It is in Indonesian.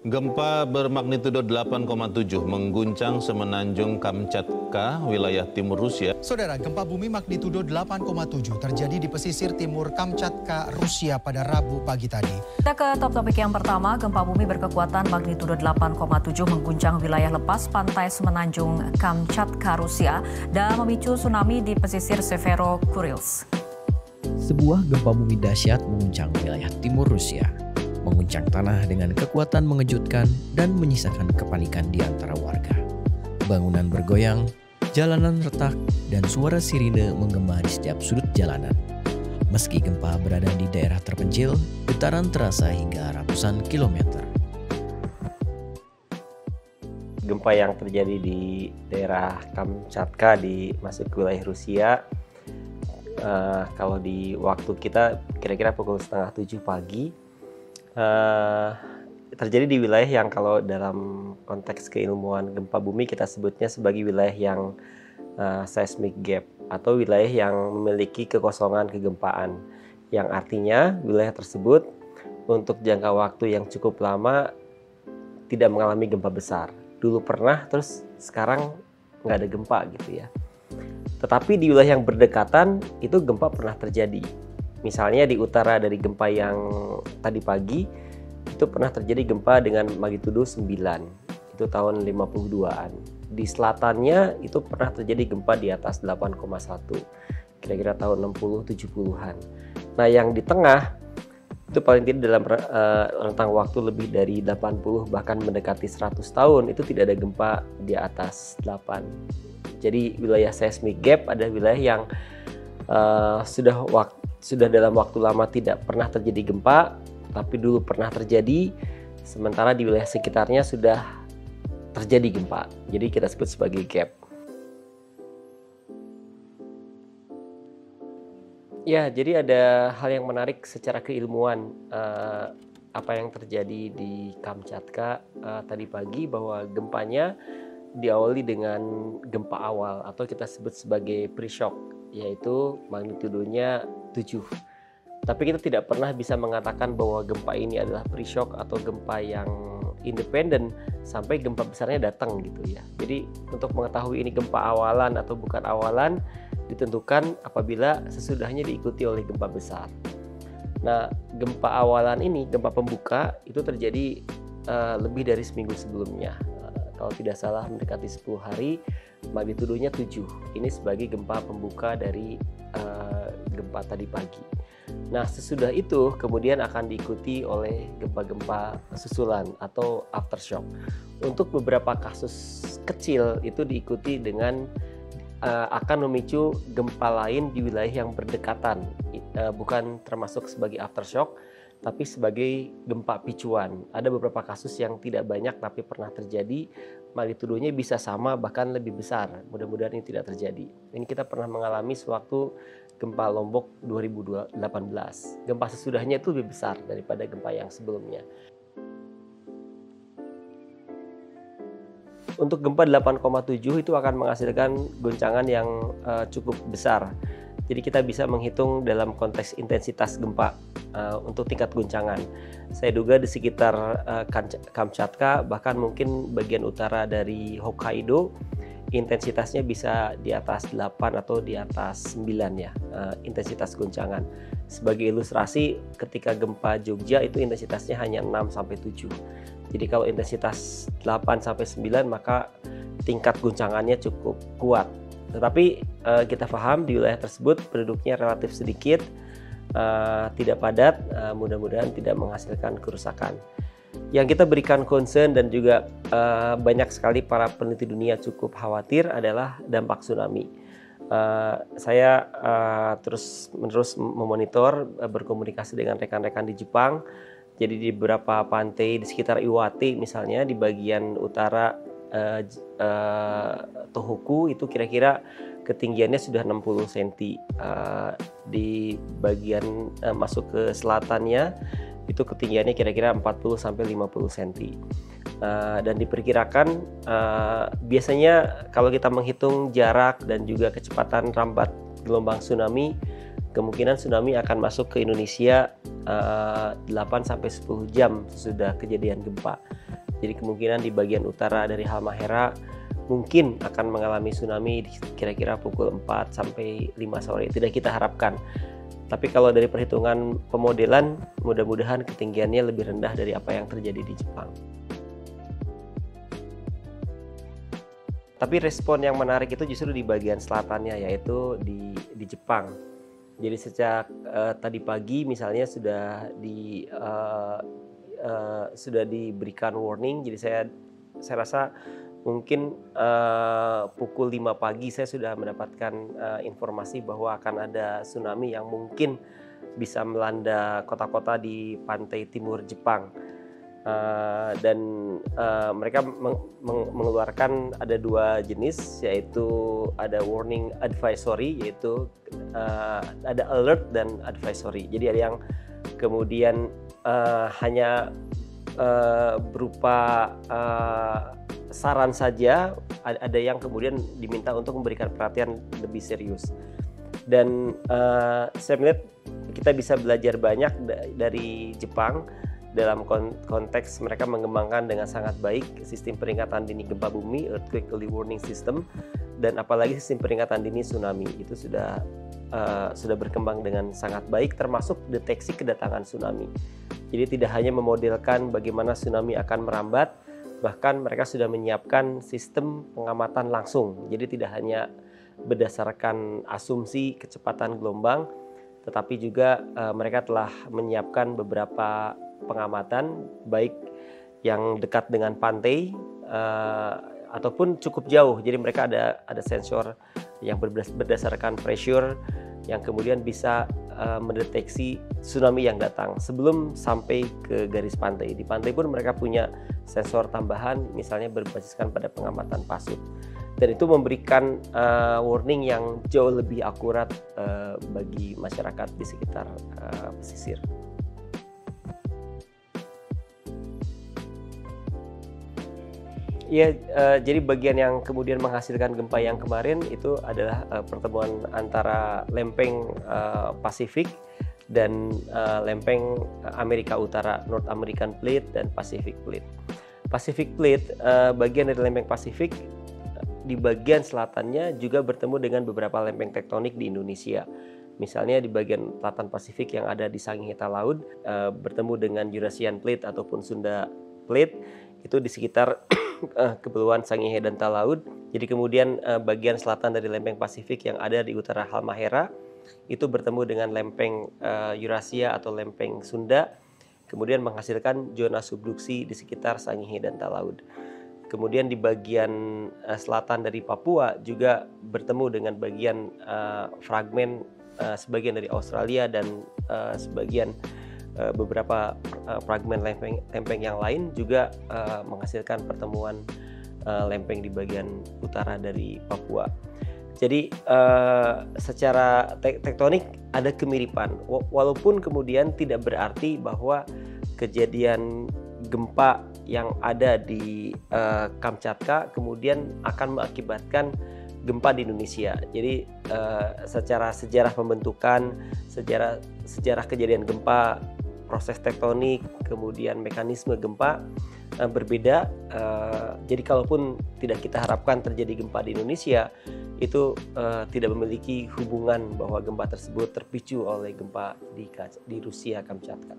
Gempa bermagnitudo 8,7 mengguncang semenanjung Kamchatka, wilayah timur Rusia. Saudara, gempa bumi magnitudo 8,7 terjadi di pesisir timur Kamchatka, Rusia pada Rabu pagi tadi. Kita ke topik yang pertama, gempa bumi berkekuatan magnitudo 8,7 mengguncang wilayah lepas pantai semenanjung Kamchatka, Rusia dan memicu tsunami di pesisir Severo-Kurilsk. Sebuah gempa bumi dahsyat mengguncang wilayah timur Rusia. Mengguncang tanah dengan kekuatan mengejutkan dan menyisakan kepanikan di antara warga. Bangunan bergoyang, jalanan retak, dan suara sirine menggema di setiap sudut jalanan. Meski gempa berada di daerah terpencil, getaran terasa hingga ratusan kilometer. Gempa yang terjadi di daerah Kamchatka di masuk ke wilayah Rusia, kalau di waktu kita kira-kira pukul 6:30 pagi, terjadi di wilayah yang kalau dalam konteks keilmuan gempa bumi kita sebutnya sebagai wilayah yang seismic gap atau wilayah yang memiliki kekosongan kegempaan, yang artinya wilayah tersebut untuk jangka waktu yang cukup lama tidak mengalami gempa besar. Dulu pernah, terus sekarang nggak ada gempa gitu ya. Tetapi di wilayah yang berdekatan itu gempa pernah terjadi. Misalnya di utara dari gempa yang tadi pagi, itu pernah terjadi gempa dengan magnitudo 9, itu tahun 52-an. Di selatannya itu pernah terjadi gempa di atas 8,1, kira-kira tahun 60-70-an. Nah yang di tengah, itu paling tidak dalam rentang waktu lebih dari 80, bahkan mendekati 100 tahun, itu tidak ada gempa di atas 8. Jadi wilayah seismic gap adalah wilayah yang sudah dalam waktu lama tidak pernah terjadi gempa, tapi dulu pernah terjadi, sementara di wilayah sekitarnya sudah terjadi gempa. Jadi kita sebut sebagai gap. Ya, jadi ada hal yang menarik secara keilmuan apa yang terjadi di Kamchatka tadi pagi, bahwa gempanya diawali dengan gempa awal atau kita sebut sebagai pre-shock, yaitu magnitudonya 7. Tapi kita tidak pernah bisa mengatakan bahwa gempa ini adalah pre-shock atau gempa yang independen sampai gempa besarnya datang gitu ya. Jadi untuk mengetahui ini gempa awalan atau bukan awalan ditentukan apabila sesudahnya diikuti oleh gempa besar. Nah, gempa awalan ini, gempa pembuka itu terjadi lebih dari seminggu sebelumnya. Kalau tidak salah mendekati 10 hari, magnitudonya 7. Ini sebagai gempa pembuka dari gempa tadi pagi. Nah, sesudah itu kemudian akan diikuti oleh gempa-gempa susulan atau aftershock. Untuk beberapa kasus kecil itu diikuti dengan akan memicu gempa lain di wilayah yang berdekatan, bukan termasuk sebagai aftershock, tapi sebagai gempa picuan. Ada beberapa kasus yang tidak banyak tapi pernah terjadi, magnitudonya bisa sama bahkan lebih besar. Mudah-mudahan ini tidak terjadi. Ini kita pernah mengalami sewaktu gempa Lombok 2018. Gempa sesudahnya itu lebih besar daripada gempa yang sebelumnya. Untuk gempa 8,7 itu akan menghasilkan goncangan yang cukup besar. Jadi kita bisa menghitung dalam konteks intensitas gempa untuk tingkat guncangan. Saya duga di sekitar Kamchatka, bahkan mungkin bagian utara dari Hokkaido, intensitasnya bisa di atas 8 atau di atas 9 ya, intensitas guncangan. Sebagai ilustrasi, ketika gempa Jogja itu intensitasnya hanya 6-7. Jadi kalau intensitas 8-9 maka tingkat guncangannya cukup kuat. Tetapi kita paham di wilayah tersebut penduduknya relatif sedikit, tidak padat, mudah-mudahan tidak menghasilkan kerusakan. Yang kita berikan concern dan juga banyak sekali para peneliti dunia cukup khawatir adalah dampak tsunami. Saya terus-menerus memonitor, berkomunikasi dengan rekan-rekan di Jepang. Jadi di beberapa pantai di sekitar Iwate misalnya, di bagian utara Tohoku itu kira-kira ketinggiannya sudah 60 cm. Di bagian masuk ke selatannya itu ketinggiannya kira-kira 40-50 cm. Dan diperkirakan biasanya kalau kita menghitung jarak dan juga kecepatan rambat gelombang tsunami, kemungkinan tsunami akan masuk ke Indonesia 8-10 jam sesudah kejadian gempa. Jadi kemungkinan di bagian utara dari Halmahera mungkin akan mengalami tsunami kira-kira pukul 4 sampai 5 sore. Tidak kita harapkan. Tapi kalau dari perhitungan pemodelan, mudah-mudahan ketinggiannya lebih rendah dari apa yang terjadi di Jepang. Tapi respon yang menarik itu justru di bagian selatannya, yaitu di Jepang. Jadi sejak tadi pagi misalnya sudah diberikan warning. Jadi saya rasa mungkin pukul 5 pagi saya sudah mendapatkan informasi bahwa akan ada tsunami yang mungkin bisa melanda kota-kota di pantai timur Jepang. Dan mereka mengeluarkan ada 2 jenis, yaitu ada warning advisory, yaitu ada alert dan advisory. Jadi ada yang kemudian hanya berupa saran saja, ada yang kemudian diminta untuk memberikan perhatian lebih serius. Dan saya melihat kita bisa belajar banyak dari Jepang dalam konteks mereka mengembangkan dengan sangat baik sistem peringatan dini gempa bumi, earthquake early warning system, dan apalagi sistem peringatan dini tsunami itu sudah berkembang dengan sangat baik, termasuk deteksi kedatangan tsunami. Jadi tidak hanya memodelkan bagaimana tsunami akan merambat, bahkan mereka sudah menyiapkan sistem pengamatan langsung. Jadi tidak hanya berdasarkan asumsi kecepatan gelombang, tetapi juga mereka telah menyiapkan beberapa pengamatan, baik yang dekat dengan pantai ataupun cukup jauh. Jadi mereka ada sensor yang berdasarkan pressure yang kemudian bisa mendeteksi tsunami yang datang sebelum sampai ke garis pantai. Di pantai pun mereka punya sensor tambahan, misalnya berbasiskan pada pengamatan pasut. Dan itu memberikan warning yang jauh lebih akurat bagi masyarakat di sekitar pesisir. Ya, jadi bagian yang kemudian menghasilkan gempa yang kemarin itu adalah pertemuan antara lempeng Pasifik dan lempeng Amerika Utara, North American Plate dan Pacific Plate. Pacific Plate, bagian dari lempeng Pasifik, di bagian selatannya juga bertemu dengan beberapa lempeng tektonik di Indonesia. Misalnya di bagian selatan Pasifik yang ada di Sangihe Laut bertemu dengan Eurasian Plate ataupun Sunda Plate, itu di sekitar Kepulauan Sangihe dan Talaud. Jadi kemudian bagian selatan dari lempeng Pasifik yang ada di utara Halmahera itu bertemu dengan lempeng Eurasia atau lempeng Sunda, kemudian menghasilkan zona subduksi di sekitar Sangihe dan Talaud. Kemudian di bagian selatan dari Papua juga bertemu dengan bagian fragmen sebagian dari Australia dan sebagian beberapa fragmen lempeng yang lain juga menghasilkan pertemuan lempeng di bagian utara dari Papua. Jadi secara tektonik ada kemiripan, walaupun kemudian tidak berarti bahwa kejadian gempa yang ada di Kamchatka kemudian akan mengakibatkan gempa di Indonesia. Jadi secara sejarah pembentukan, sejarah kejadian gempa, proses tektonik, kemudian mekanisme gempa berbeda. Jadi kalaupun tidak kita harapkan terjadi gempa di Indonesia, itu tidak memiliki hubungan bahwa gempa tersebut terpicu oleh gempa di Rusia Kamchatka.